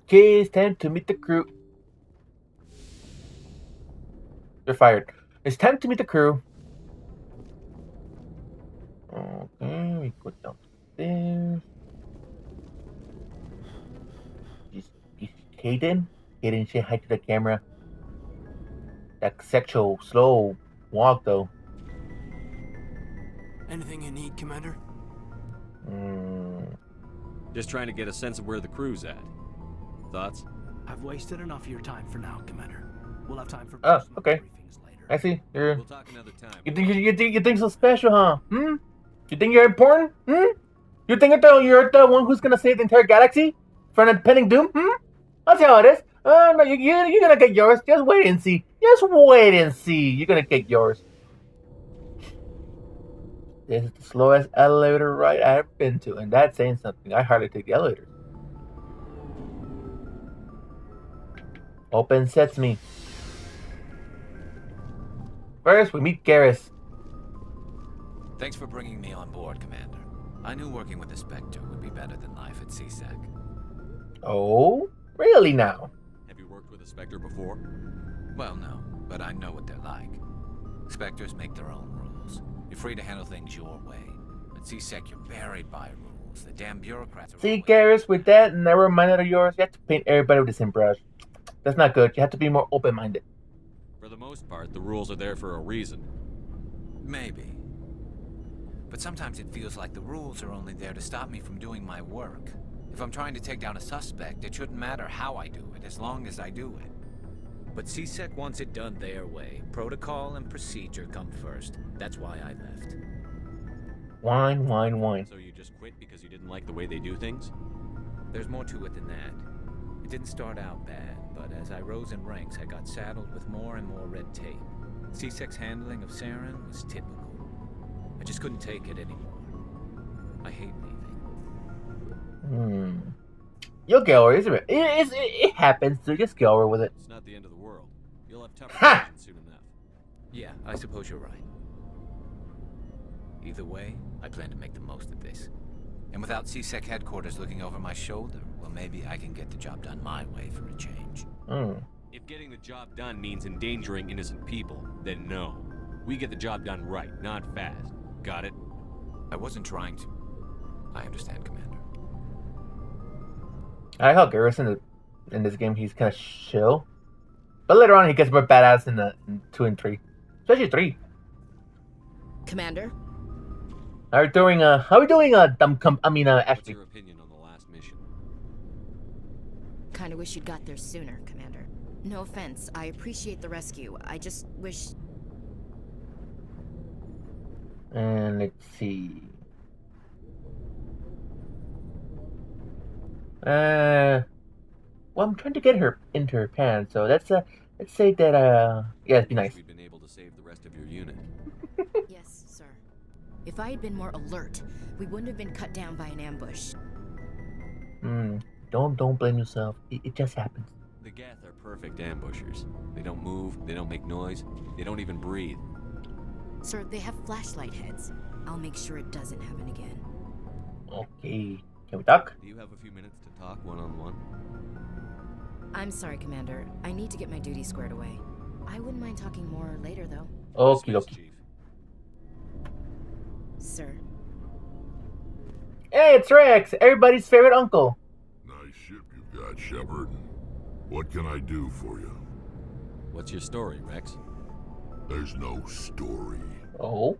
Okay, it's time to meet the crew. They're fired. It's time to meet the crew. Okay, we go downstairs. Is Hayden? Hayden, say hi to the camera. That sexual slow walk though. Anything you need, Commander? Just trying to get a sense of where the crew's at. Thoughts? I've wasted enough of your time for now, Commander. We'll have time for Okay. briefings later. I see. You're. We'll talk another time. You think so special, huh? You think you're important? You think you're the one who's gonna save the entire galaxy from impending doom? That's how it is. No, you're gonna get yours. Just wait and see. Just wait and see. You're gonna get yours. This is the slowest elevator ride I've been to, and that's saying something. I hardly take the elevators. Open sesame. First, we meet Garrus. Thanks for bringing me on board, Commander. I knew working with the Spectre would be better than life at CSEC. Oh, really now? Have you worked with a Spectre before? Well, no, but I know what they're like. Spectres make their own rules. You're free to handle things your way. At CSEC, you're buried by rules. The damn bureaucrats are See, Garrus, with that never minded of yours, you have to paint everybody with the same brush. That's not good. You have to be more open-minded. For the most part, the rules are there for a reason. Maybe. But sometimes it feels like the rules are only there to stop me from doing my work. If I'm trying to take down a suspect, it shouldn't matter how I do it, as long as I do it. But CSEC wants it done their way. Protocol and procedure come first. That's why I left. Wine. So you just quit because you didn't like the way they do things? There's more to it than that. It didn't start out bad, but as I rose in ranks, I got saddled with more and more red tape. CSEC's handling of Saren was typical. I just couldn't take it anymore. I hate leaving. You'll get over it. It happens, so just get over with it. It's not the end of the world. You'll have tougher Ha! decisions soon enough. Yeah, I suppose you're right. Either way, I plan to make the most of this. And without CSEC headquarters looking over my shoulder, well, maybe I can get the job done my way for a change. If getting the job done means endangering innocent people, then no. We get the job done right, not fast. Got it? I wasn't trying to. I understand, Commander. I like how Garrus in this game, he's kind of chill. But later on, he gets more badass in 2 and 3. Especially 3. Commander? How are we doing, Ashley? What's your opinion on the last mission? Kinda wish you'd got there sooner, Commander. No offense, I appreciate the rescue. I just wish... And let's see. Well, I'm trying to get her into her pants, so let's say that, yeah, it'd be nice. We've been able to save the rest of your unit. Yes, sir. If I had been more alert, we wouldn't have been cut down by an ambush. Don't blame yourself. It just happens. The Geth are perfect ambushers. They don't move, they don't make noise, they don't even breathe. Sir, they have flashlight heads. I'll make sure it doesn't happen again. Okay. Can we talk? Do you have a few minutes to talk one-on-one? I'm sorry, Commander. I need to get my duty squared away. I wouldn't mind talking more later, though. Okie Dismiss, dokie. Chief. Sir. Hey, it's Rex, everybody's favorite uncle. Nice ship you've got, Shepard. What can I do for you? What's your story, Rex? There's no story. Oh?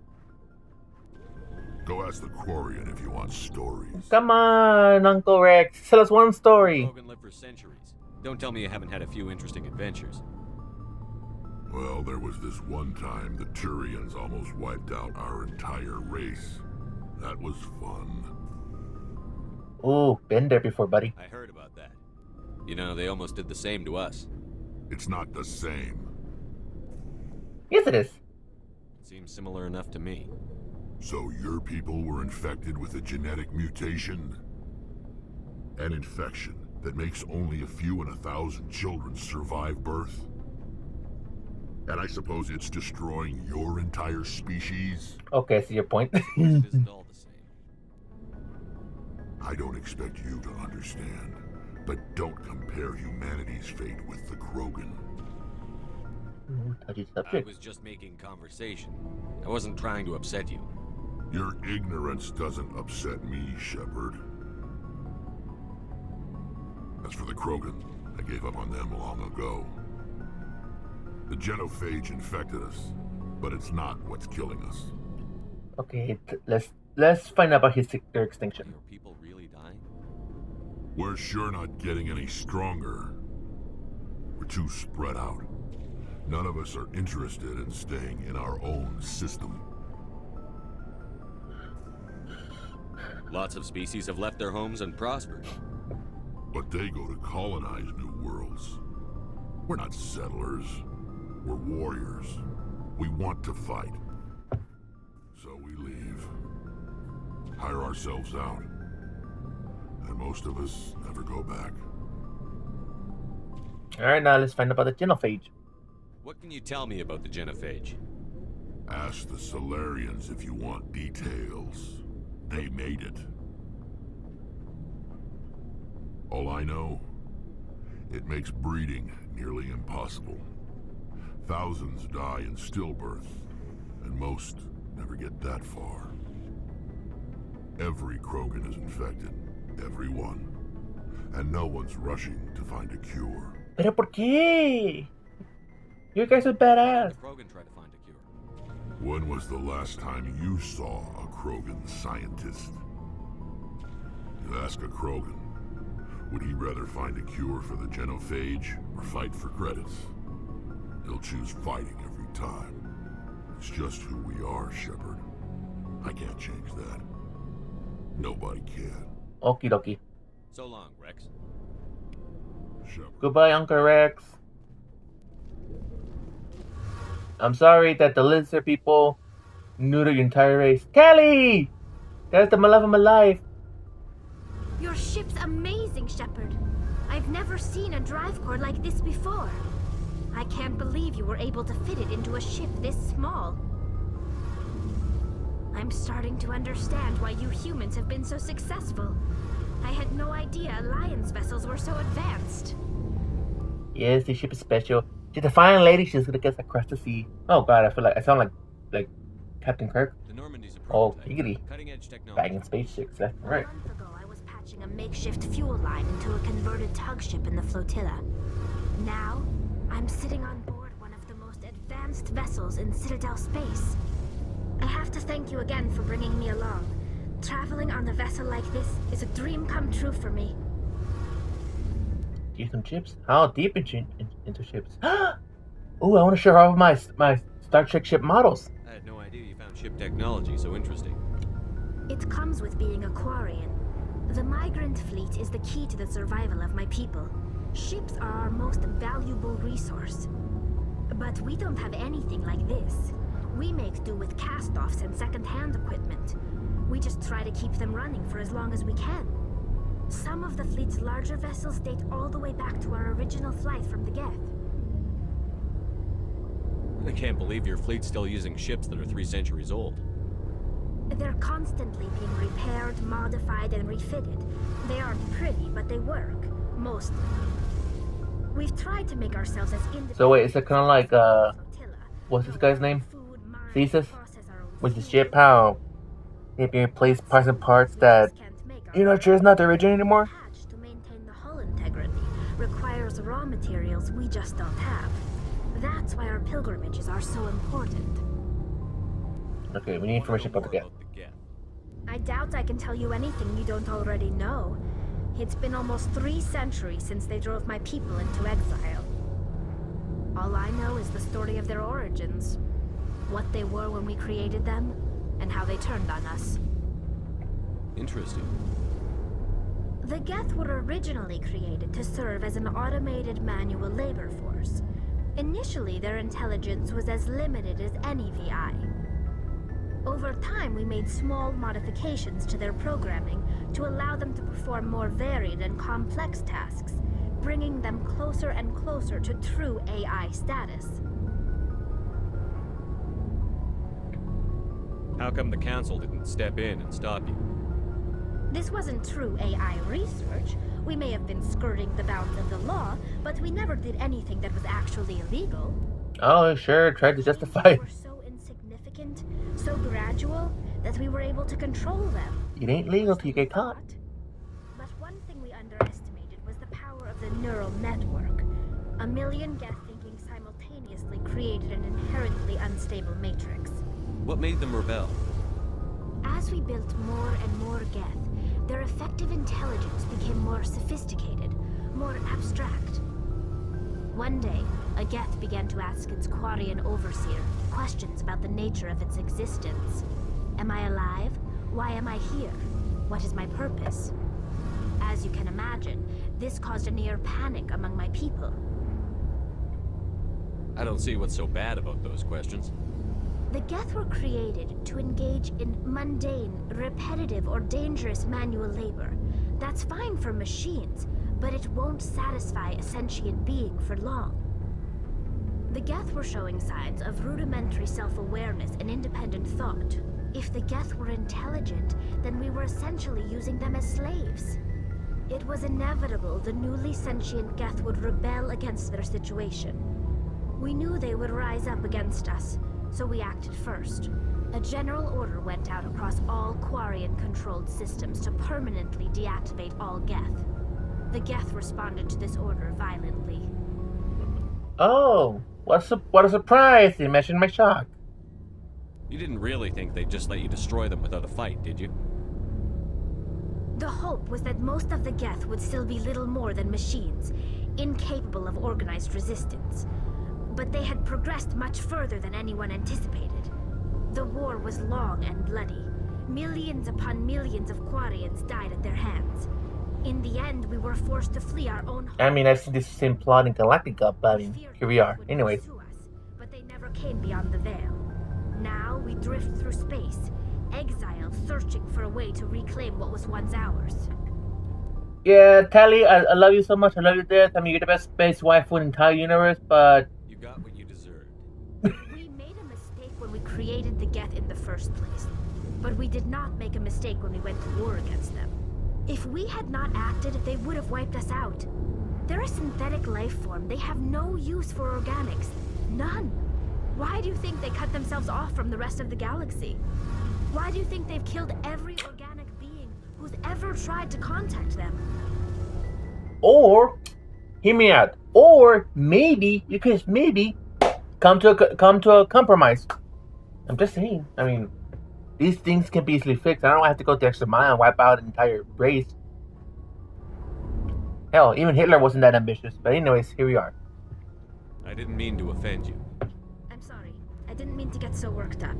Go ask the Quarian if you want stories. Come on, Uncle Rex. Tell us one story. Logan lived for centuries. Don't tell me you haven't had a few interesting adventures. Well, there was this one time the Turians almost wiped out our entire race. That was fun. Ooh, been there before, buddy. I heard about that. You know, they almost did the same to us. It's not the same. Yes, it is. Seems similar enough to me. So your people were infected with a genetic mutation? An infection that makes only a few in 1,000 children survive birth? And I suppose it's destroying your entire species? Okay, I see your point. It isn't all the same. I don't expect you to understand, But don't compare humanity's fate with the Krogan. Ooh, touchy I subject. was just making conversation. I wasn't trying to upset you. Your ignorance doesn't upset me, Shepard. As for the Krogan, I gave up on them long ago. The genophage infected us, but it's not what's killing us. Okay, let's find out about their extinction. Are people really dying? We're sure not getting any stronger. We're too spread out. None of us are interested in staying in our own system. Lots of species have left their homes and prospered. But they go to colonize new worlds. We're not settlers. We're warriors. We want to fight. So we leave. Hire ourselves out. And most of us never go back. Alright, now let's find out about the genophage. What can you tell me about the genophage? Ask the Solarians if you want details. They made it. All I know, it makes breeding nearly impossible. Thousands die in stillbirth, and most never get that far. Every Krogan is infected. Every one. And no one's rushing to find a cure. Pero por qué? You guys are Why badass. did the Krogan try to find a cure? When was the last time you saw a Krogan scientist? You ask a Krogan, would he rather find a cure for the genophage or fight for credits? He'll choose fighting every time. It's just who we are, Shepard. I can't change that. Nobody can. Okie dokie. So long, Rex. Shepard. Goodbye, Uncle Rex. I'm sorry that the lizard people neutered your entire race. Kelly! That's the love of my life. Your ship's amazing, Shepard. I've never seen a drive core like this before. I can't believe you were able to fit it into a ship this small. I'm starting to understand why you humans have been so successful. I had no idea Alliance vessels were so advanced. Yes, this ship is special. She's a fine lady. She's gonna get us across the sea. Oh god, I sound like Captain Kirk. The Normandy's a Oh, prototype. giggity. Cutting-edge technology. Bagging spaceships left and right. A month ago, I was patching a makeshift fuel line into a converted tug ship in the flotilla. Now, I'm sitting on board one of the most advanced vessels in Citadel space. I have to thank you again for bringing me along. Traveling on a vessel like this is a dream come true for me. Get some chips. How deep into ships? Oh, I want to share all of my Star Trek ship models. I had no idea you found ship technology so interesting. It comes with being a Quarian. The migrant fleet is the key to the survival of my people. Ships are our most valuable resource. But we don't have anything like this. We make do with cast-offs and second-hand equipment. We just try to keep them running for as long as we can. Some of the fleet's larger vessels date all the way back to our original flight from the Geth. I can't believe your fleet's still using ships that are 3 centuries old. They're constantly being repaired, modified, and refitted. They aren't pretty, but they work. Mostly. We've tried to make ourselves as independent. So wait, is it kind of like flotilla, what's this where guy's we name? grow food, mine, Thesis? process our own With the food. ship, how they can replace parts and parts We that just can't make you're not our sure it's not the original anymore? patch to maintain the hull integrity requires raw materials we just don't have. That's why our pilgrimages are so important. Okay, we need information about the Geth. Geth. I doubt I can tell you anything you don't already know. It's been almost 3 centuries since they drove my people into exile. All I know is the story of their origins, what they were when we created them, and how they turned on us. Interesting. The Geth were originally created to serve as an automated manual labor force. Initially, their intelligence was as limited as any VI. Over time, we made small modifications to their programming to allow them to perform more varied and complex tasks, bringing them closer and closer to true AI status. How come the Council didn't step in and stop you? This wasn't true AI research. We may have been skirting the bounds of the law, but we never did anything that was actually illegal. Oh, sure, tried to justify it. Were so insignificant, so gradual, that we were able to control them. It ain't legal till you get caught. But one thing we underestimated was the power of the neural network. A million Geth thinking simultaneously created an inherently unstable matrix. What made them rebel? As we built more and more Geth, their effective intelligence became more sophisticated, more abstract. One day, a Geth began to ask its Quarian overseer questions about the nature of its existence. Am I alive? Why am I here? What is my purpose? As you can imagine, this caused a near panic among my people. I don't see what's so bad about those questions. The Geth were created to engage in mundane, repetitive, or dangerous manual labor. That's fine for machines, but it won't satisfy a sentient being for long. The Geth were showing signs of rudimentary self-awareness and independent thought. If the Geth were intelligent, then we were essentially using them as slaves. It was inevitable the newly sentient Geth would rebel against their situation. We knew they would rise up against us, so we acted first. A general order went out across all Quarian-controlled systems to permanently deactivate all Geth. The Geth responded to this order violently. Oh, what a surprise! You mentioned my shock. You didn't really think they'd just let you destroy them without a fight, did you? The hope was that most of the Geth would still be little more than machines, incapable of organized resistance. But they had progressed much further than anyone anticipated. The war was long and bloody. Millions upon millions of Quarians died at their hands. In the end, we were forced to flee our own home. I mean, I've seen this same plot in Galactica, but I mean, here we are. Anyways. But they never came beyond the veil. Now we drift through space, exiled, searching for a way to reclaim what was once ours. Yeah, Tally, I love you so much. I love you to death. I mean, you're the best space wife in the entire universe, but... You got what you deserved. We made a mistake when we created the Geth in the first place. But we did not make a mistake when we went to war against them. If we had not acted, they would have wiped us out. They're a synthetic life form. They have no use for organics. None. Why do you think they cut themselves off from the rest of the galaxy? Why do you think they've killed every organic being who's ever tried to contact them? Or, hear me out. Or maybe you could come to a compromise. I'm just saying. I mean, these things can be easily fixed. I don't have to go the extra mile and wipe out an entire race. Hell, even Hitler wasn't that ambitious. But anyways, here we are. I didn't mean to offend you. I'm sorry. I didn't mean to get so worked up.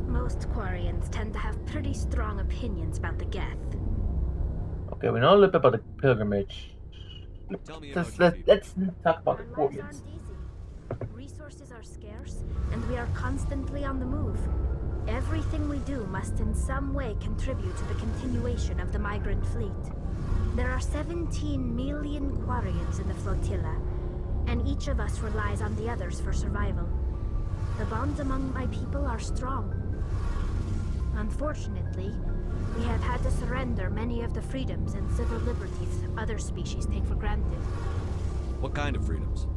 Most Quarians tend to have pretty strong opinions about the Geth. Okay, we know a little bit about the pilgrimage. Tell me Let's about your people. talk about the Our lives Quarians. aren't easy. Resources are scarce, and we are constantly on the move. Everything we do must in some way contribute to the continuation of the migrant fleet. There are 17 million Quarians in the flotilla, and each of us relies on the others for survival. The bonds among my people are strong. Unfortunately, we have had to surrender many of the freedoms and civil liberties other species take for granted. What kind of freedoms?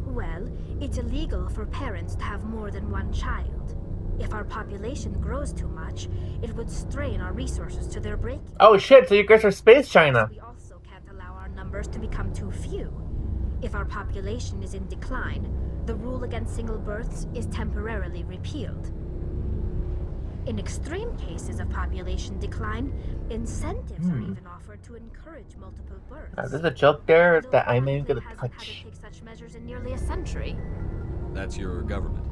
Well, it's illegal for parents to have more than one child. If our population grows too much, it would strain our resources to their breaking. Oh shit, so you guys are space China. We also can't allow our numbers to become too few. If our population is in decline, the rule against single births is temporarily repealed. In extreme cases of population decline, incentives are even offered to encourage multiple births. Now, there's a joke there Though that the I'm even gonna Conclave hasn't had touch. to take such measures in nearly a century. That's your government.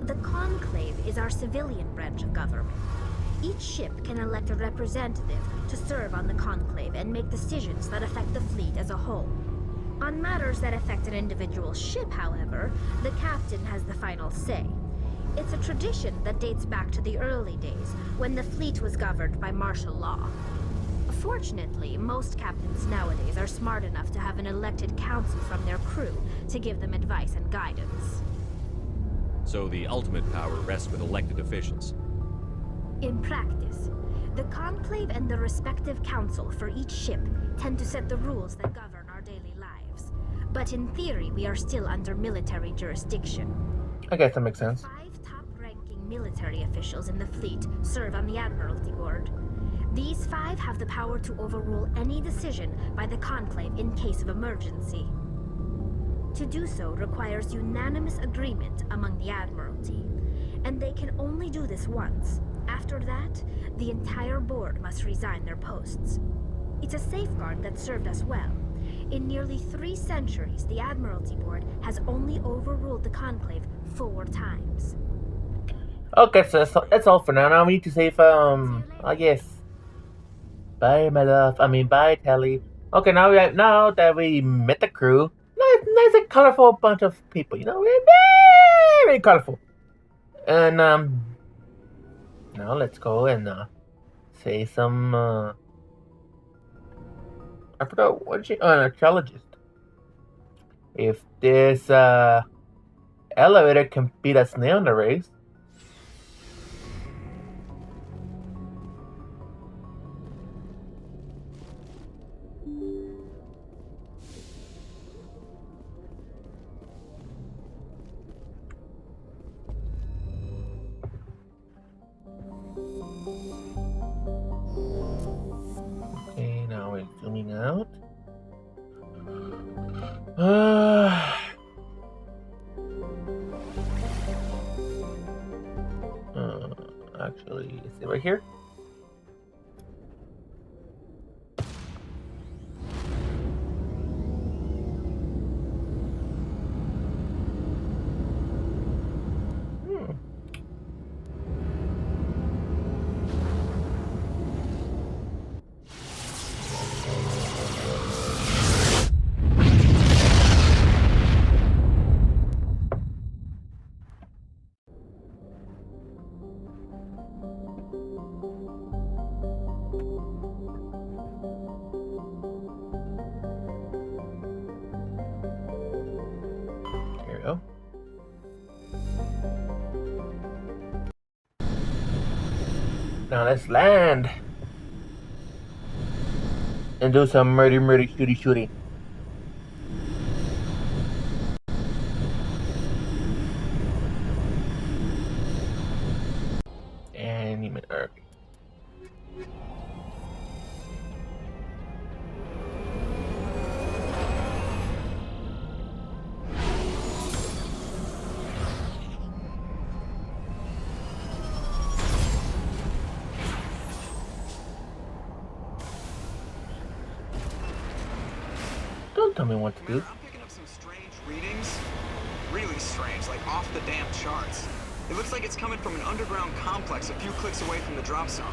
The Conclave is our civilian branch of government. Each ship can elect a representative to serve on the Conclave and make decisions that affect the fleet as a whole. On matters that affect an individual ship, however, the captain has the final say. It's a tradition that dates back to the early days, when the fleet was governed by martial law. Fortunately, most captains nowadays are smart enough to have an elected council from their crew to give them advice and guidance. So the ultimate power rests with elected officials. In practice, The Conclave and the respective council for each ship tend to set the rules that govern our daily lives. But in theory, we are still under military jurisdiction. I guess that makes sense. 5 top-ranking military officials in the fleet serve on the Admiralty Board. These 5 have the power to overrule any decision by the Conclave in case of emergency. To do so requires unanimous agreement among the Admiralty, and they can only do this once. After that, the entire board must resign their posts. It's a safeguard that served us well. In nearly 3 centuries, the Admiralty Board has only overruled the Conclave 4 times. Okay, so that's all for now. Now we need to save, I guess. Bye, my love. Bye, Telly. Okay, now that we met the crew, nice and colorful bunch of people. We're very colorful. And now let's go and say some. I forgot what she. An archaeologist. If this elevator can beat a snail in the race. Okay, now we're zooming out. Actually, is it right here? Here we go. Now let's land and do some murder, shooty. And human Earth. Don't tell me what to do. I'm picking up some strange readings. Really strange, like off the damn charts. It looks like it's coming from an underground complex a few clicks away from the drop zone.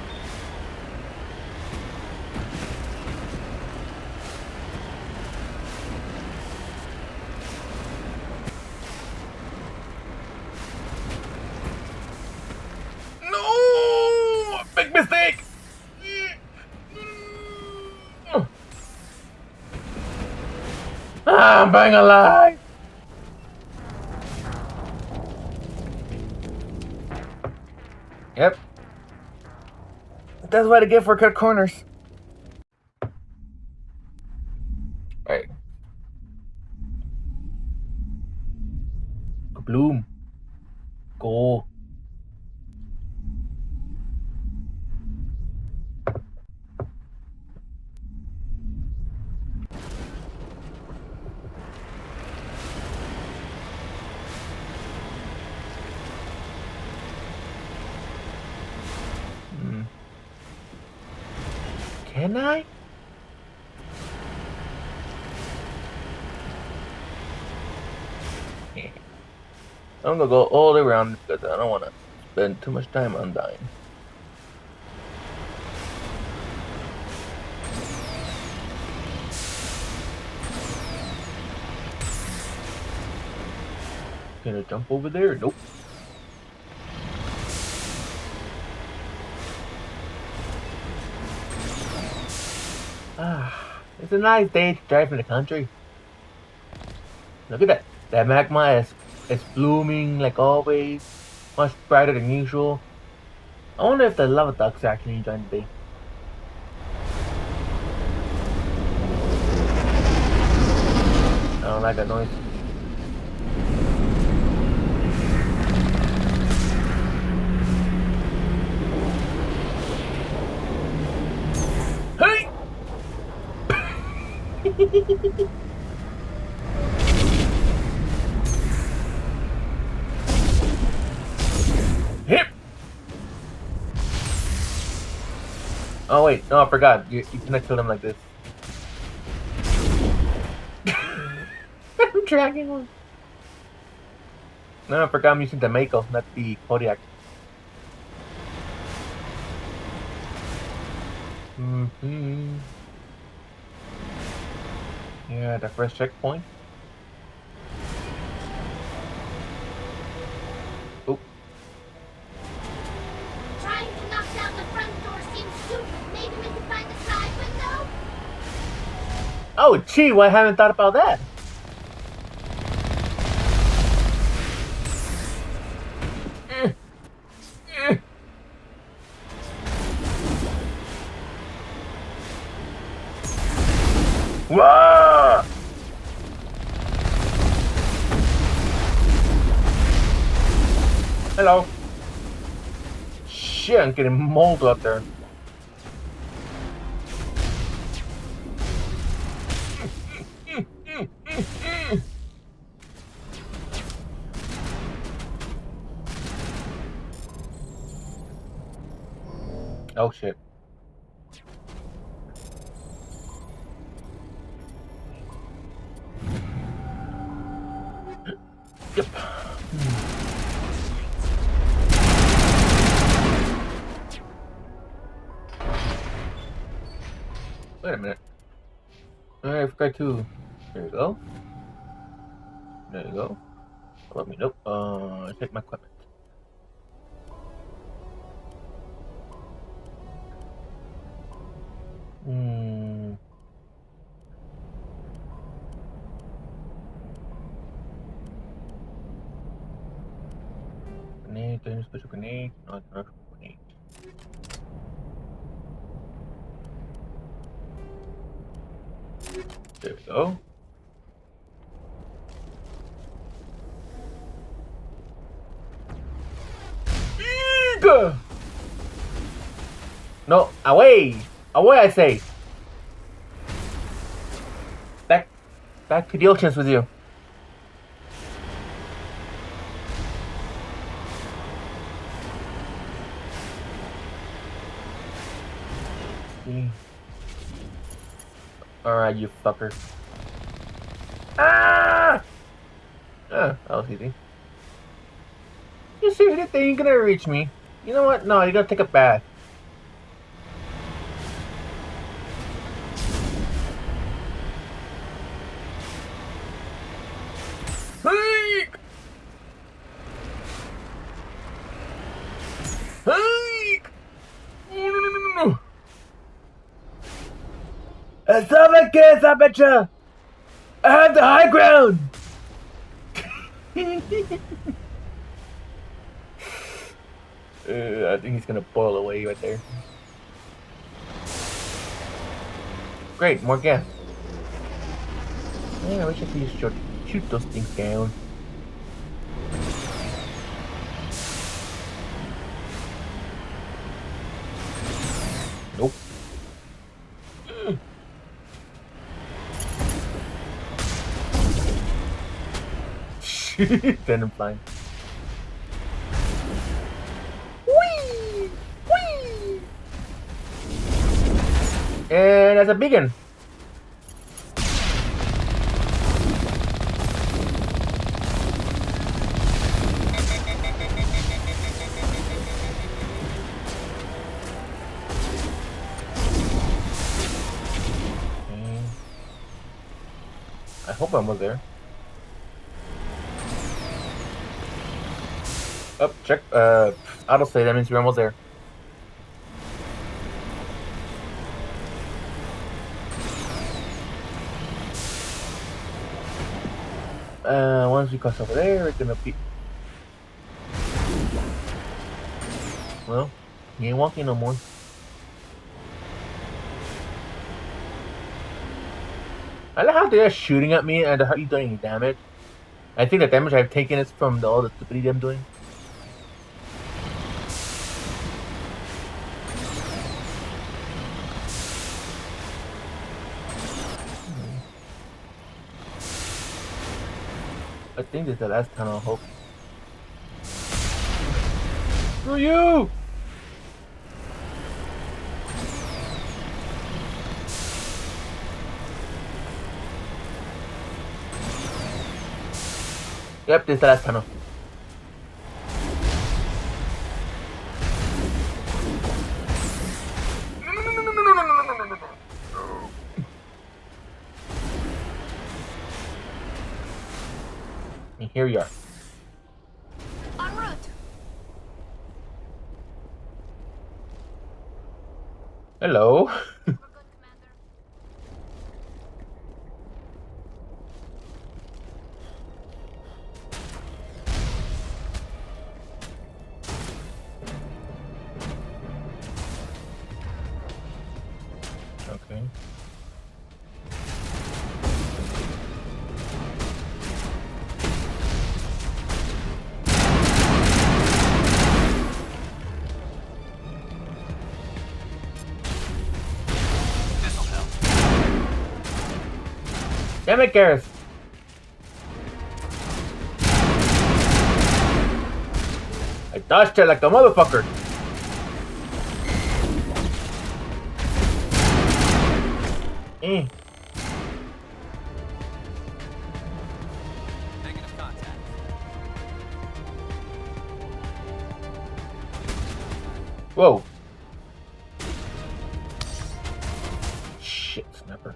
No! Big mistake! I'm being alive! Yep. That's what I get for cut corners. Alright. Bloom. Go. Can I? I'm gonna go all the way around because I don't want to spend too much time on dying. Can I jump over there? Nope. It's a nice day to drive in the country. Look at that. That magma is blooming like always. Much brighter than usual. I wonder if the lava ducks actually joined the day. I don't like that noise. Hey! Hip! Oh wait, no, I forgot. You cannot kill him like this. I'm dragging one. No, I forgot I'm using the Mako, not the Kodiak. Yeah, the first checkpoint. Oh. Trying to knock down the front door seems stupid. Maybe we can find a side window? Oh, gee, well, I haven't thought about that. Whoa! Hello. Shit, I'm getting mold up there. Oh shit. Yep. Wait a minute. I forgot to. There you go. There you go. Let me know. Check my equipment. Grenade, then special grenade, not special grenade. There we go. Eager! No, away! Away, I say! Back to the oceans with you. Alright, you fucker. Ah! Ah, that was easy. You seriously think you're gonna reach me? You know what? No, you're gonna take a bath. Hey! Hey! No. I betcha! I have the high ground! I think he's gonna boil away right there. Great, more gas. Yeah, I wish I could just shoot those things down. Nope. Venom flying. Whee! Whee! And that's a beacon. I hope I'm almost there. Up, check. Autosave. That means we're almost there. Once we cross over there, it's gonna be. Well, He ain't walking no more. I like how they're shooting at me and they're hardly doing any damage. I think the damage I've taken is from all the stupidity I'm doing. I think this is the last tunnel, I hope. Screw you! Yep, this is the last tunnel. And here we are. En route. Hello. We're good, Commander. Okay. This'll help. Damn it, Gareth. I dodged it like a motherfucker. Negative contact. Whoa. Shit, snapper.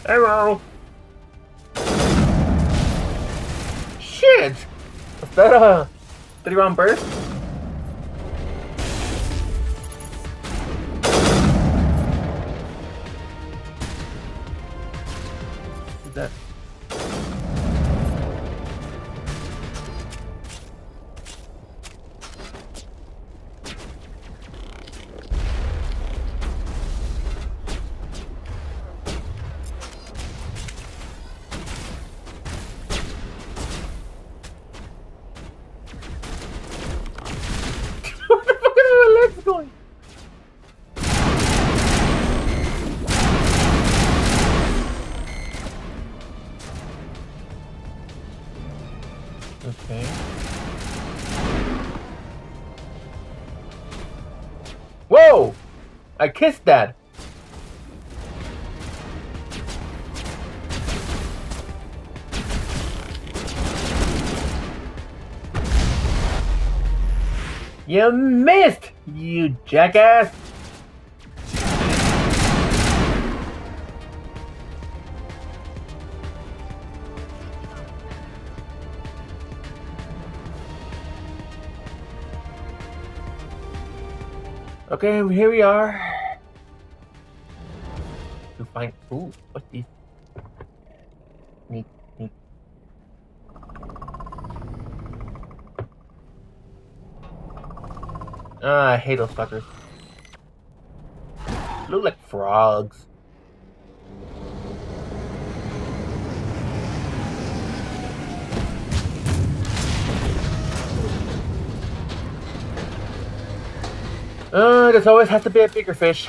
Arrow. Shit. Was that a 3-round burst? What's that? Where the fuck is my legs going? Okay. Whoa! I kissed that. You missed, you jackass! Okay, here we are. To find. Ooh, what's this? Neat. I hate those fuckers. Look like frogs. There's always has to be a bigger fish.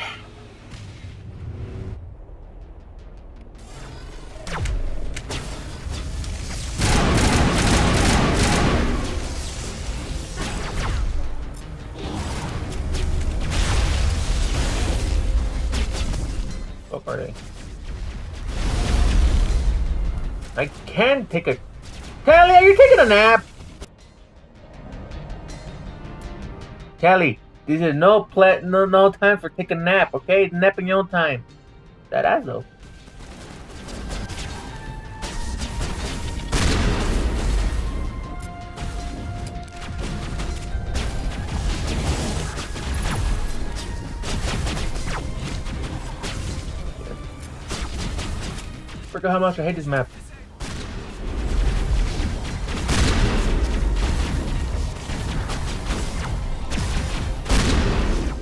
What are they? I can take a. Callie, are you taking a nap? Callie, this is no time for taking a nap, okay? Nap in your own time. That ass though. Forgot how much I hate this map.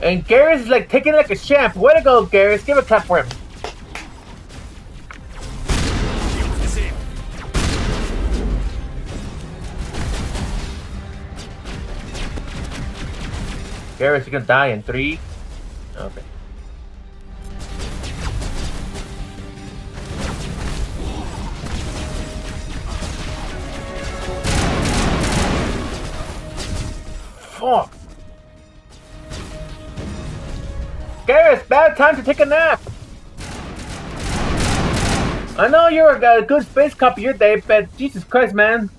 And Garrus is like taking it like a champ. Way to go, Garrus. Give a clap for him. Garrus, you're gonna die in 3. Okay. Fuck. Garrus, bad time to take a nap. I know you're a good space cop your day, but Jesus Christ, man.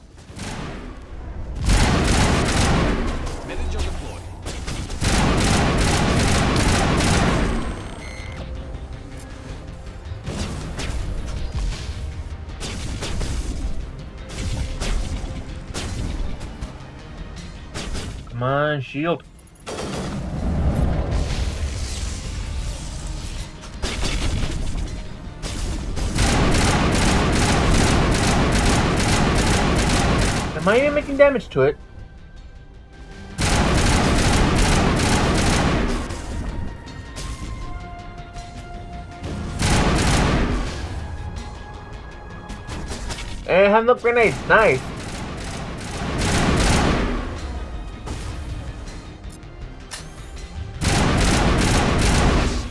Come on, shield. Am I even making damage to it? And I have no grenades. Nice.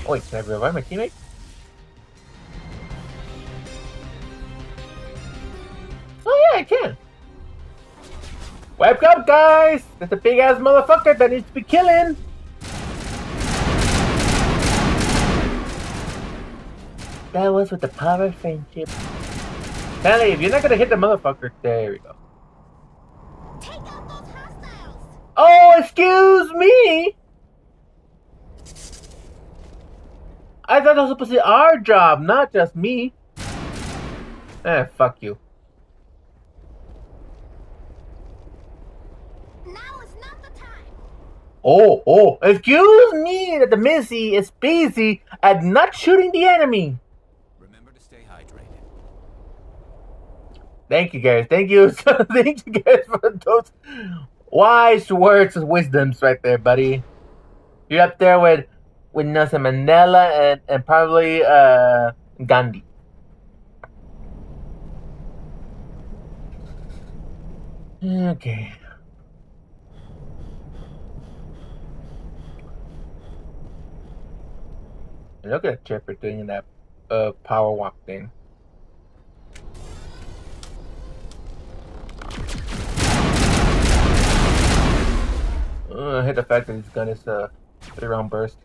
Wait, can I revive my teammate? Oh yeah, I can. Wake up, guys! There's a big ass motherfucker that needs to be killing. That was with the power of friendship. Kelly, if you're not gonna hit the motherfucker, there we go. Take out those hostiles! Oh, excuse me! I thought that was supposed to be our job, not just me. Eh, fuck you. Now is not the time. Oh, excuse me that the Missy is busy at not shooting the enemy. Remember to stay hydrated. Thank you, guys. Thank you. Thank you, guys, for those wise words of wisdoms right there, buddy. You're up there with Nelson Mandela and probably Gandhi. Okay. Look at Chipper doing that power walk thing. I hate the fact that his gun is 3-round burst.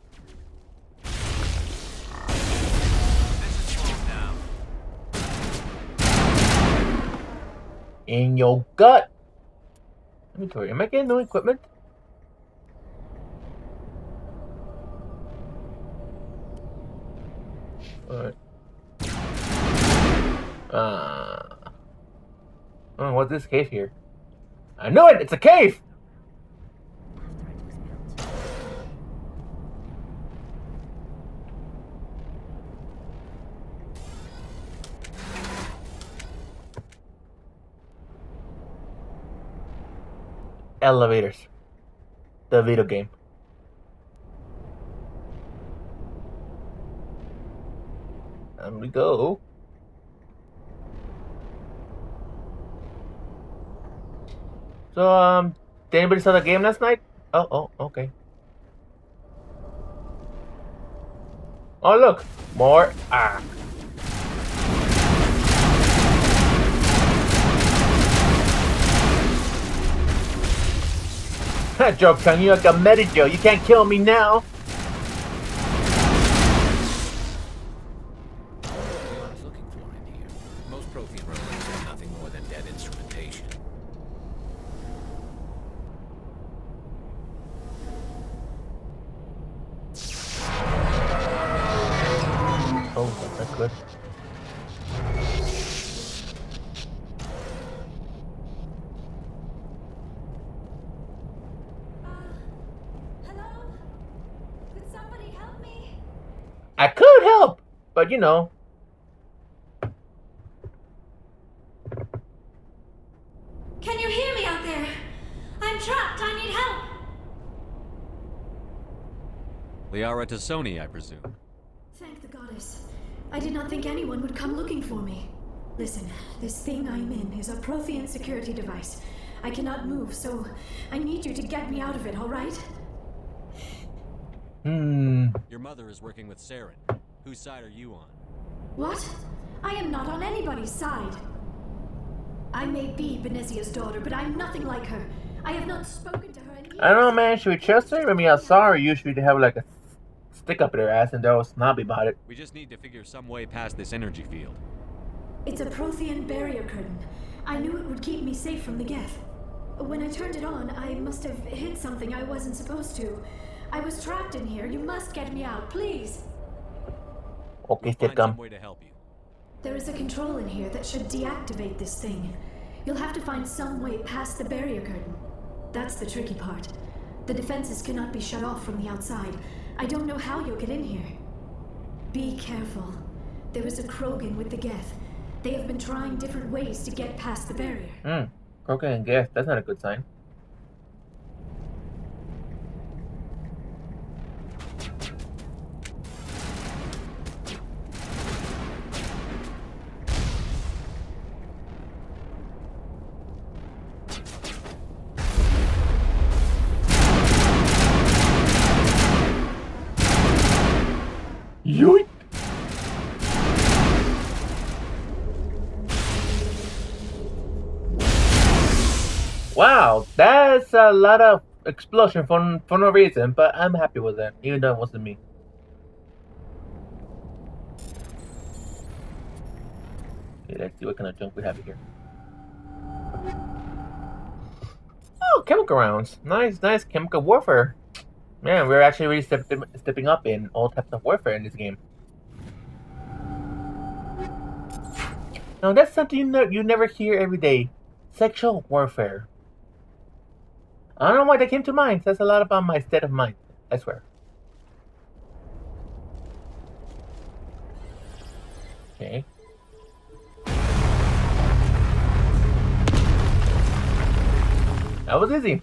In your gut. Inventory. Am I getting new equipment? Alright. Oh, what's this cave here? I knew it! It's a cave! Elevators. The video game. And we go. So, did anybody saw the game last night? Oh, okay. Oh, look. More. Joke's on you like a Medijo. You can't kill me now. What I was looking for in here. Most Prothean relics are nothing more than dead instrumentation. Oh, that's good. I could help, but you know. Can you hear me out there? I'm trapped. I need help. Liara Tassoni, I presume. Thank the goddess. I did not think anyone would come looking for me. Listen, this thing I'm in is a Prothean security device. I cannot move, so I need you to get me out of it, all right? Your mother is working with Saren. Whose side are you on? What? I am not on anybody's side. I may be Benezia's daughter, but I'm nothing like her. I have not spoken to her in years. I don't know, man. Should we trust her? I mean, Asari usually have like a stick up their ass and they're all snobby about it. We just need to figure some way past this energy field. It's a Prothean barrier curtain. I knew it would keep me safe from the Geth. When I turned it on, I must have hit something I wasn't supposed to. I was trapped in here. You must get me out, please. Okay, We'll stick find 'em. some way to help you. There is a control in here that should deactivate this thing. You'll have to find some way past the barrier curtain. That's the tricky part. The defenses cannot be shut off from the outside. I don't know how you'll get in here. Be careful. There is a Krogan with the Geth. They have been trying different ways to get past the barrier. Krogan and Geth, that's not a good sign. Yoink! Wow, that's a lot of explosion for no reason, but I'm happy with it, even though it wasn't me. Okay, let's see what kind of junk we have here. Oh, chemical rounds. Nice chemical warfare. Man, we're actually really stepping up in all types of warfare in this game. Now that's something you never hear every day. Sexual warfare. I don't know why that came to mind. Says a lot about my state of mind. I swear. Okay. That was easy.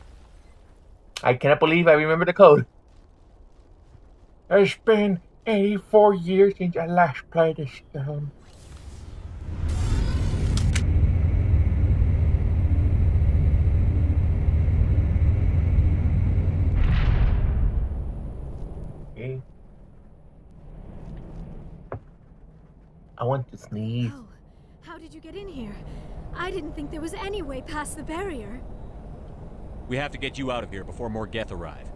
I cannot believe I remember the code. It's been 84 years since I last played this game. Okay. I want to sneeze. Oh, how did you get in here? I didn't think there was any way past the barrier. We have to get you out of here before more Geth arrive.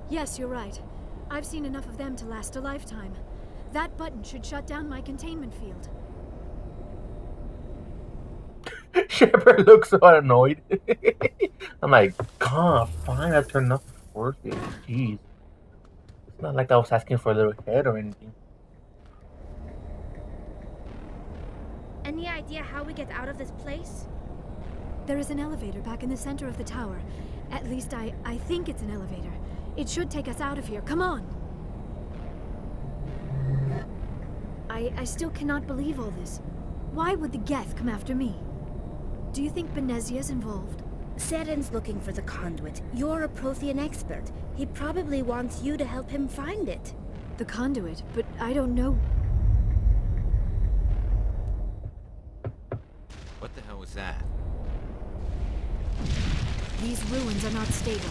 Yes, you're right. I've seen enough of them to last a lifetime. That button should shut down my containment field. Shepard looks so annoyed. I'm like, God, fine, I'll turn off the force. Jeez. It's not like I was asking for a little head or anything. Any idea how we get out of this place? There is an elevator back in the center of the tower. At least I think it's an elevator. It should take us out of here. Come on! I still cannot believe all this. Why would the Geth come after me? Do you think Benezia's involved? Saren's looking for the conduit. You're a Prothean expert. He probably wants you to help him find it. The conduit? But I don't know. What the hell was that? These ruins are not stable.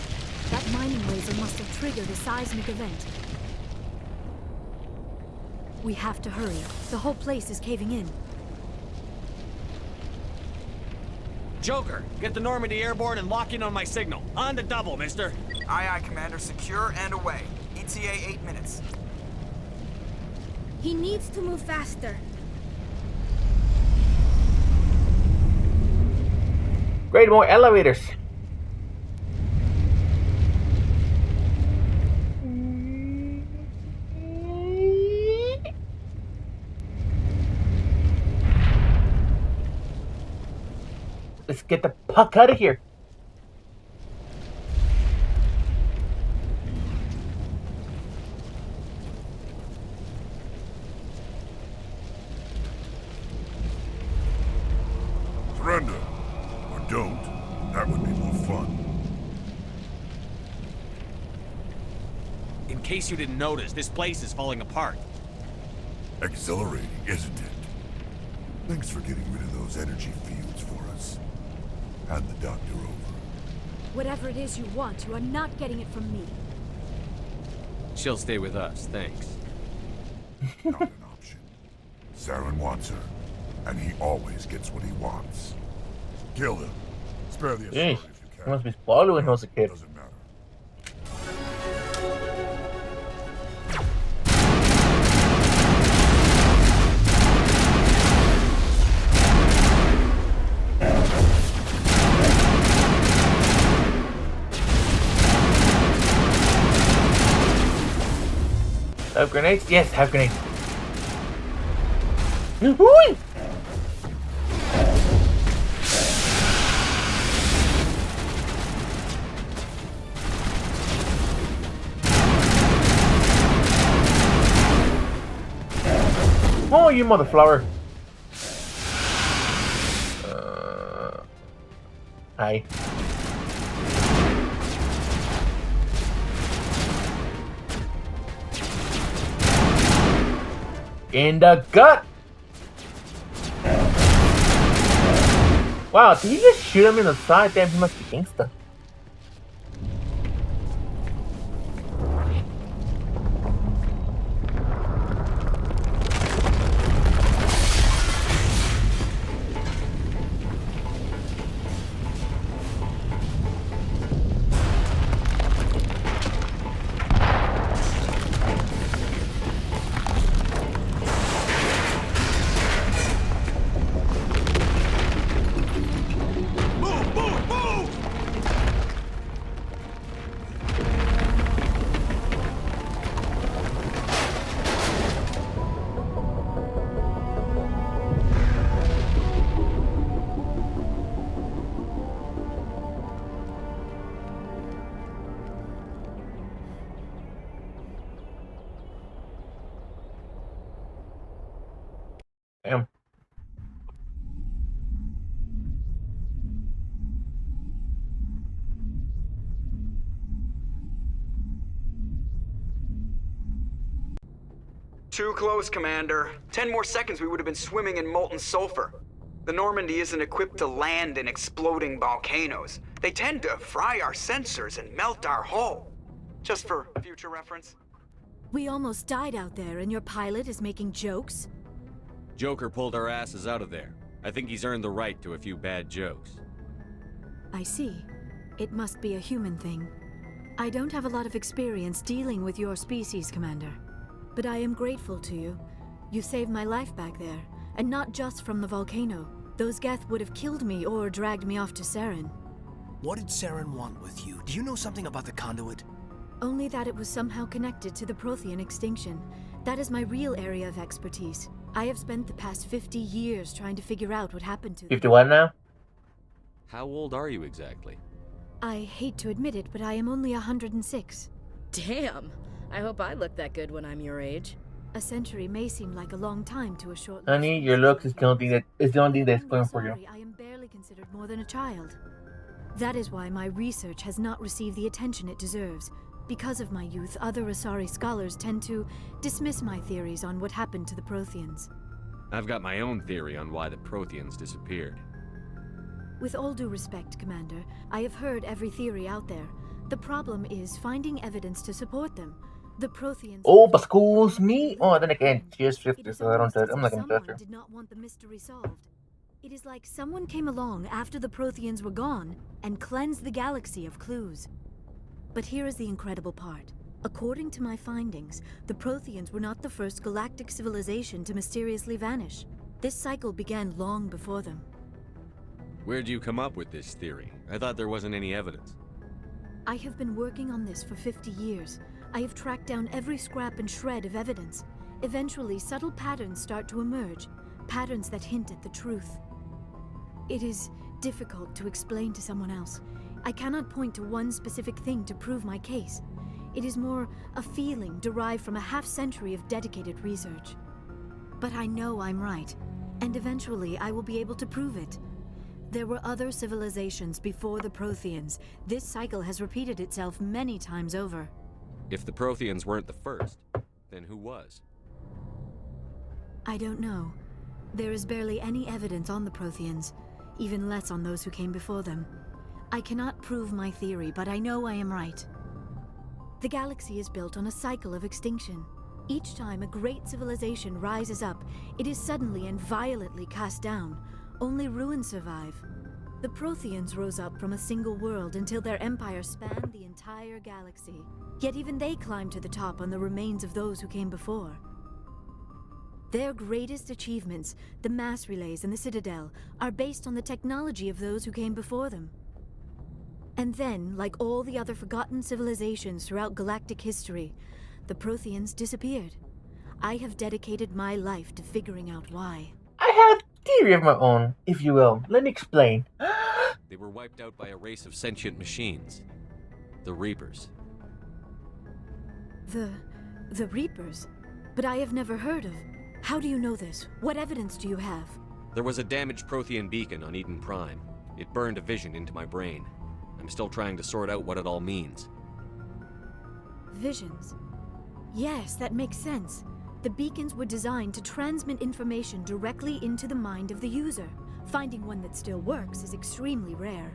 That mining laser must have triggered a seismic event. We have to hurry. The whole place is caving in. Joker, get the Normandy airborne and lock in on my signal. On the double, mister. Aye, aye, Commander. Secure and away. ETA 8 minutes. He needs to move faster. Great, more elevators. Let's get the puck out of here. Surrender. Or don't. That would be more fun. In case you didn't notice, this place is falling apart. Exhilarating, isn't it? Thanks for getting rid of those energy fields for us. Hand the doctor over. Whatever it is you want, you are not getting it from me. She'll stay with us, thanks. Not an option. Saren wants her, and he always gets what he wants. Kill him. Spare the Asari Jeez, if you he can. must be spoiled when he was a kid. Doesn't matter. Have grenades? Yes, have grenades. Woo-hoo! Oh, you mother flower. Hi. In the gut! Wow, did he just shoot him in the side? Damn, he must be gangsta. Damn. Too close, Commander. 10 more seconds we would have been swimming in molten sulfur. The Normandy isn't equipped to land in exploding volcanoes. They tend to fry our sensors and melt our hull. Just for future reference. We almost died out there, and your pilot is making jokes? Joker pulled our asses out of there. I think he's earned the right to a few bad jokes. I see. It must be a human thing. I don't have a lot of experience dealing with your species, Commander. But I am grateful to you. You saved my life back there, and not just from the volcano. Those Geth would have killed me or dragged me off to Saren. What did Saren want with you? Do you know something about the conduit? Only that it was somehow connected to the Prothean extinction. That is my real area of expertise. I have spent the past 50 years trying to figure out what happened to them. 51 now? How old are you exactly? I hate to admit it, but I am only 106. Damn! I hope I look that good when I'm your age. A century may seem like a long time to a short. Honey, your looks is the only thing that's going for you. I am barely considered more than a child. That is why my research has not received the attention it deserves. Because of my youth, other Asari scholars tend to dismiss my theories on what happened to the Protheans. I've got my own theory on why the Protheans disappeared. With all due respect, Commander, I have heard every theory out there. The problem is finding evidence to support them. The Protheans... Oh, but excuse me. Oh, then again, she is 50, so I'm not gonna touch her. Did not want the mystery solved. It is like someone came along after the Protheans were gone and cleansed the galaxy of clues. But here is the incredible part. According to my findings, the Protheans were not the first galactic civilization to mysteriously vanish. This cycle began long before them. Where'd you come up with this theory? I thought there wasn't any evidence. I have been working on this for 50 years. I have tracked down every scrap and shred of evidence. Eventually, subtle patterns start to emerge, patterns that hint at the truth. It is difficult to explain to someone else. I cannot point to one specific thing to prove my case. It is more a feeling derived from a half-century of dedicated research. But I know I'm right, and eventually I will be able to prove it. There were other civilizations before the Protheans. This cycle has repeated itself many times over. If the Protheans weren't the first, then who was? I don't know. There is barely any evidence on the Protheans, even less on those who came before them. I cannot prove my theory, but I know I am right. The galaxy is built on a cycle of extinction. Each time a great civilization rises up, it is suddenly and violently cast down. Only ruins survive. The Protheans rose up from a single world until their empire spanned the entire galaxy. Yet even they climbed to the top on the remains of those who came before. Their greatest achievements, the mass relays and the Citadel, are based on the technology of those who came before them. And then, like all the other forgotten civilizations throughout galactic history, the Protheans disappeared. I have dedicated my life to figuring out why. I have a theory of my own, if you will. Let me explain. They were wiped out by a race of sentient machines. The Reapers. The Reapers? But I have never heard of. How do you know this? What evidence do you have? There was a damaged Prothean beacon on Eden Prime. It burned a vision into my brain. I'm still trying to sort out what it all means. Visions? Yes, that makes sense. The beacons were designed to transmit information directly into the mind of the user. Finding one that still works is extremely rare.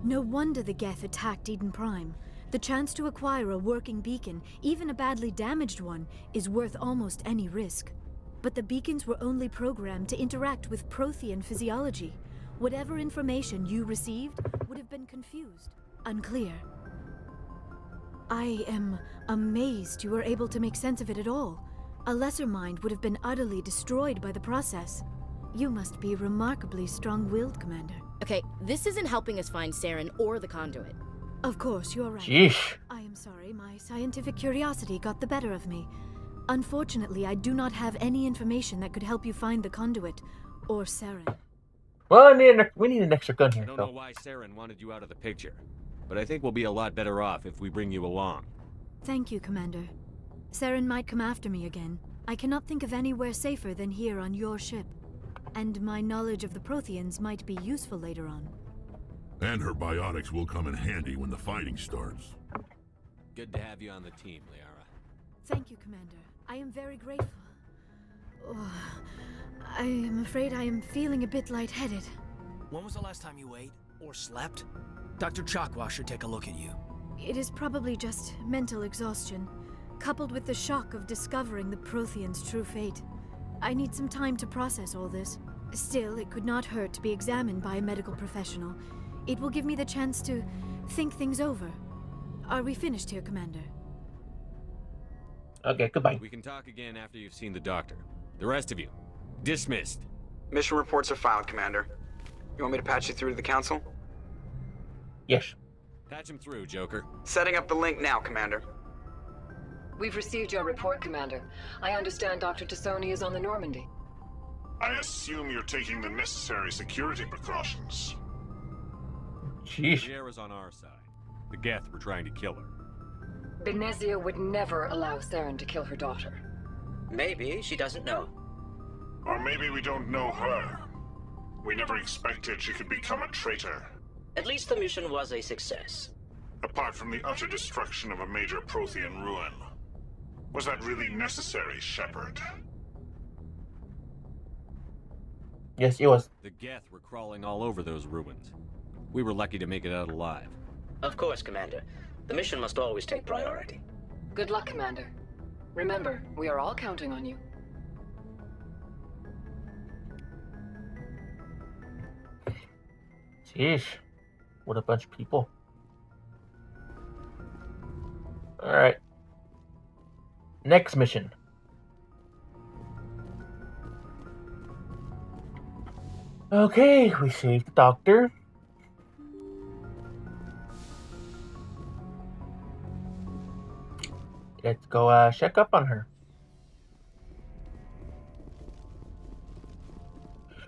No wonder the Geth attacked Eden Prime. The chance to acquire a working beacon, even a badly damaged one, is worth almost any risk. But the beacons were only programmed to interact with Prothean physiology. Whatever information you received would have been confused, unclear. I am amazed you were able to make sense of it at all. A lesser mind would have been utterly destroyed by the process. You must be remarkably strong-willed, Commander. Okay, this isn't helping us find Saren or the conduit. Of course, you're right. Sheesh. I am sorry, my scientific curiosity got the better of me. Unfortunately, I do not have any information that could help you find the conduit or Saren. Well, we need an extra gun here. I don't know why Saren wanted you out of the picture, but I think we'll be a lot better off if we bring you along. Thank you, Commander. Saren might come after me again. I cannot think of anywhere safer than here on your ship. And my knowledge of the Protheans might be useful later on. And her biotics will come in handy when the fighting starts. Good to have you on the team, Liara. Thank you, Commander. I am very grateful. Oh, I am afraid I am feeling a bit lightheaded. When was the last time you ate or slept? Dr. Chakwa should take a look at you. It is probably just mental exhaustion, coupled with the shock of discovering the Protheans' true fate. I need some time to process all this. Still, it could not hurt to be examined by a medical professional. It will give me the chance to think things over. Are we finished here, Commander? Okay, goodbye. We can talk again after you've seen the doctor. The rest of you, dismissed. Mission reports are filed, Commander. You want me to patch you through to the Council? Yes. Patch him through, Joker. Setting up the link now, Commander. We've received your report, Commander. I understand Dr. Tassoni is on the Normandy. I assume you're taking the necessary security precautions. Sheesh. Liara's on our side. The Geth were trying to kill her. Benezia would never allow Saren to kill her daughter. Maybe she doesn't know. Or maybe we don't know her. We never expected she could become a traitor. At least the mission was a success. Apart from the utter destruction of a major Prothean ruin. Was that really necessary, Shepard? Yes, it was. The Geth were crawling all over those ruins. We were lucky to make it out alive. Of course, Commander. The mission must always take priority. Good luck, Commander. Remember, we are all counting on you. Sheesh. What a bunch of people. Alright. Next mission. Okay, we saved the doctor. Let's go check up on her.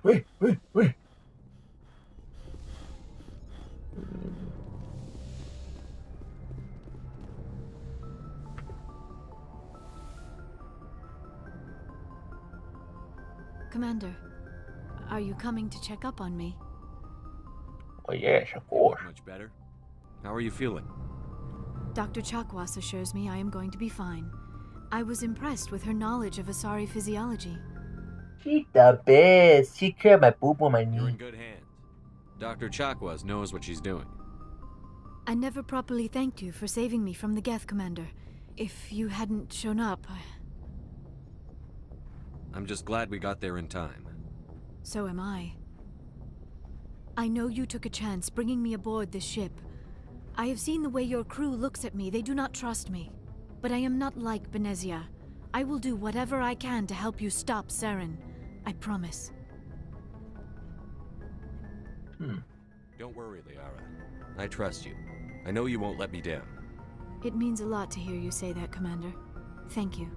Wait. Commander, are you coming to check up on me? Oh yes, of course. Much better. How are you feeling? Dr. Chakwas assures me I am going to be fine. I was impressed with her knowledge of Asari physiology. She the best. She cared my boob on my knee. You're in good hands. Dr. Chakwas knows what she's doing. I never properly thanked you for saving me from the Geth, Commander. If you hadn't shown up, I'm just glad we got there in time. So am I. I know you took a chance bringing me aboard this ship. I have seen the way your crew looks at me. They do not trust me. But I am not like Benezia. I will do whatever I can to help you stop Saren. I promise. Don't worry, Liara. I trust you. I know you won't let me down. It means a lot to hear you say that, Commander. Thank you.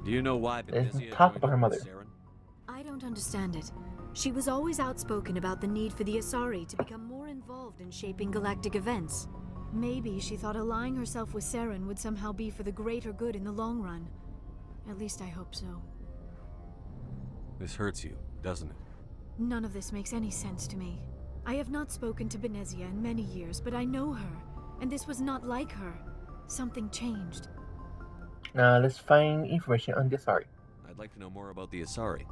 Do you know why Let's Benezia talk joined about her up mother. with Saren? I don't understand it. She was always outspoken about the need for the Asari to become more involved in shaping galactic events. Maybe she thought allying herself with Saren would somehow be for the greater good in the long run. At least I hope so. This hurts you, doesn't it? None of this makes any sense to me. I have not spoken to Benezia in many years, but I know her, and this was not like her. Something changed. Now let's find information on the Asari. I'd like to know more about the Asari.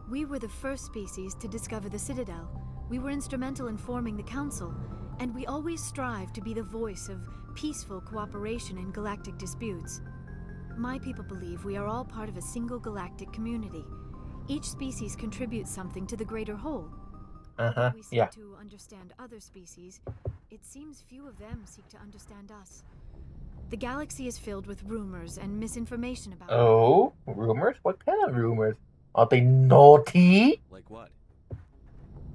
We were the first species to discover the Citadel. We were instrumental in forming the Council, and we always strive to be the voice of peaceful cooperation in galactic disputes. My people believe we are all part of a single galactic community. Each species contributes something to the greater whole. Although we seek to understand other species, it seems few of them seek to understand us. The galaxy is filled with rumors and misinformation about Oh, rumors? What kind of rumors? Are they naughty? Like what?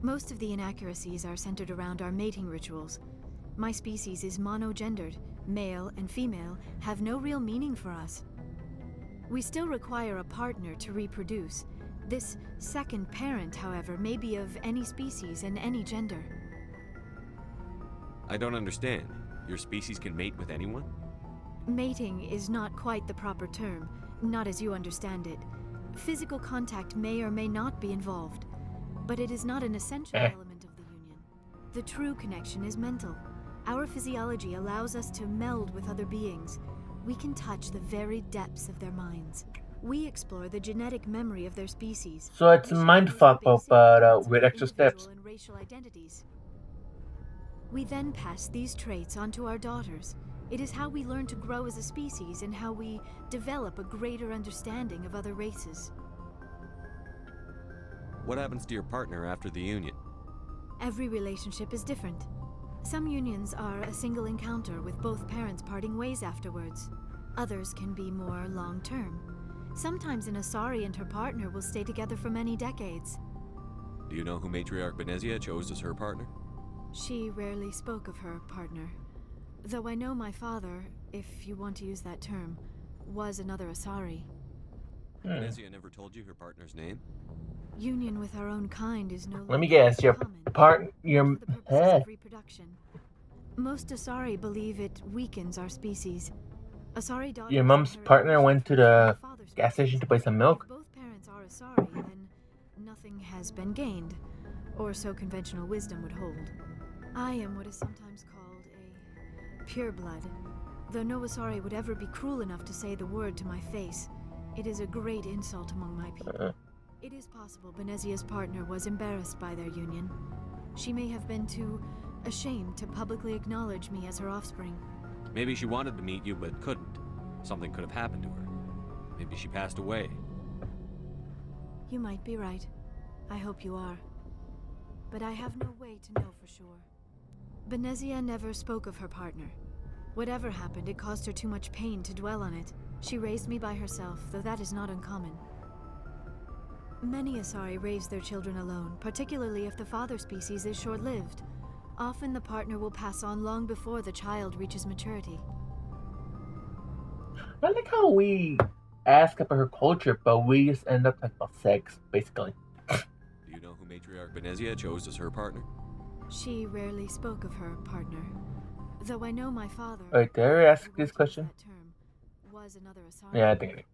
Most of the inaccuracies are centered around our mating rituals. My species is monogendered. Male and female have no real meaning for us. We still require a partner to reproduce. This second parent, however, may be of any species and any gender. I don't understand. Your species can mate with anyone? Mating is not quite the proper term, not as you understand it. Physical contact may or may not be involved, but it is not an essential element of the union. The true connection is mental. Our physiology allows us to meld with other beings. We can touch the very depths of their minds. We explore the genetic memory of their species. So it's mindfuck, but with extra steps. And racial identities. We then pass these traits on to our daughters. It is how we learn to grow as a species and how we develop a greater understanding of other races. What happens to your partner after the union? Every relationship is different. Some unions are a single encounter with both parents parting ways afterwards. Others can be more long-term. Sometimes an Asari and her partner will stay together for many decades. Do you know who Matriarch Benezia chose as her partner? She rarely spoke of her partner. Though I know my father, if you want to use that term, was another Asari. Benezia never told you her partner's name? Union with our own kind is no longer Let me guess, your reproduction. Most Asari believe it weakens our species. Asari daughters your mom's partner went to the gas station to buy some milk. If both parents are Asari, then nothing has been gained, or so conventional wisdom would hold. I am what is sometimes called a pureblood, though no Asari would ever be cruel enough to say the word to my face. It is a great insult among my people. It is possible Benezia's partner was embarrassed by their union. She may have been too ashamed to publicly acknowledge me as her offspring. Maybe she wanted to meet you but couldn't. Something could have happened to her. Maybe she passed away. You might be right. I hope you are. But I have no way to know for sure. Benezia never spoke of her partner. Whatever happened, it caused her too much pain to dwell on it. She raised me by herself, though that is not uncommon. Many Asari raise their children alone, particularly if the father species is short-lived. Often the partner will pass on long before the child reaches maturity. I like how we ask about her culture, but we just end up talking about sex, basically. Do you know who Matriarch Benezia chose as her partner? She rarely spoke of her partner. Though I know my father... Wait, did I ask this question? Was another Asari. Yeah, I think I did.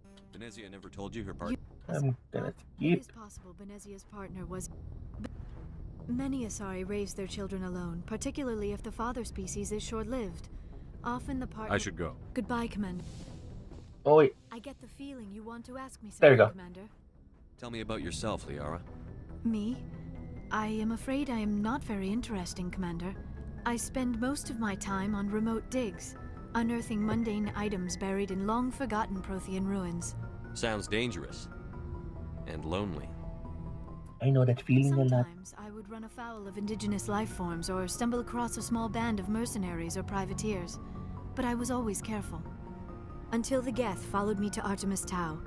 Benezia never told you her partner? I'm gonna It skip. is possible Benezia's partner was... Many Asari raise their children alone, particularly if the father species is short-lived. Often the partner... I should go. Goodbye, Commander. Oh, wait. I get the feeling you want to ask me something, There you go. Commander. Tell me about yourself, Liara. Me? I am afraid I am not very interesting, Commander. I spend most of my time on remote digs, unearthing mundane items buried in long-forgotten Prothean ruins. Sounds dangerous. And lonely. I know that feeling a lot. Sometimes I would run afoul of indigenous life forms or stumble across a small band of mercenaries or privateers, but I was always careful. Until the Geth followed me to Artemis Tau,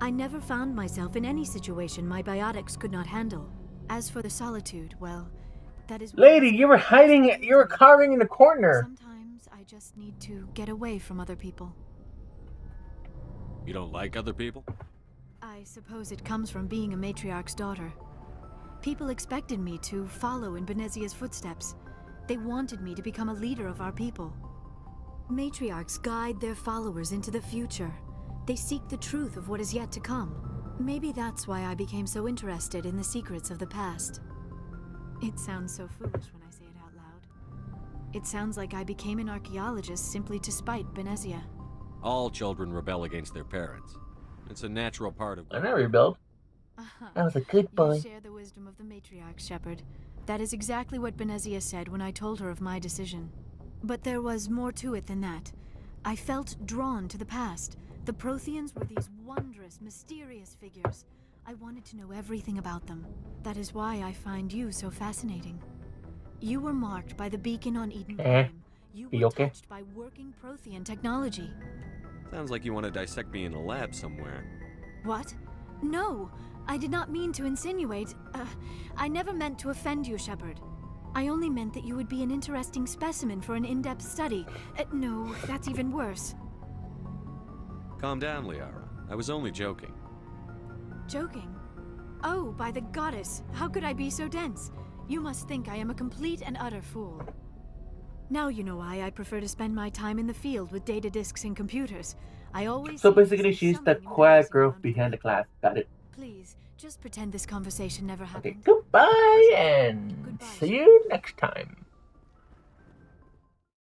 I never found myself in any situation my biotics could not handle. As for the solitude, well, that is... Lady, you were hiding, you were cowering in the corner. Sometimes I just need to get away from other people. You don't like other people? I suppose it comes from being a matriarch's daughter. People expected me to follow in Benezia's footsteps. They wanted me to become a leader of our people. Matriarchs guide their followers into the future. They seek the truth of what is yet to come. Maybe that's why I became so interested in the secrets of the past. It sounds so foolish when I say it out loud. It sounds like I became an archaeologist simply to spite Benezia. All children rebel against their parents. It's a natural part of... I never rebelled. I was a good boy. You share the wisdom of the matriarch, Shepard. That is exactly what Benezia said when I told her of my decision. But there was more to it than that. I felt drawn to the past. The Protheans were these wondrous, mysterious figures. I wanted to know everything about them. That is why I find you so fascinating. You were marked by the beacon on Eden Prime. You were touched by working Prothean technology. Sounds like you want to dissect me in a lab somewhere. What? No, I did not mean to insinuate. I never meant to offend you, Shepard. I only meant that you would be an interesting specimen for an in-depth study. No, that's even worse. Calm down, Liara. I was only joking. Joking? Oh, by the goddess, how could I be so dense? You must think I am a complete and utter fool. Now you know why I prefer to spend my time in the field with data disks and computers. I always... So basically she's the quiet girl behind the class. Got it. Please, just pretend this conversation never happened. Okay, goodbye and see you next time.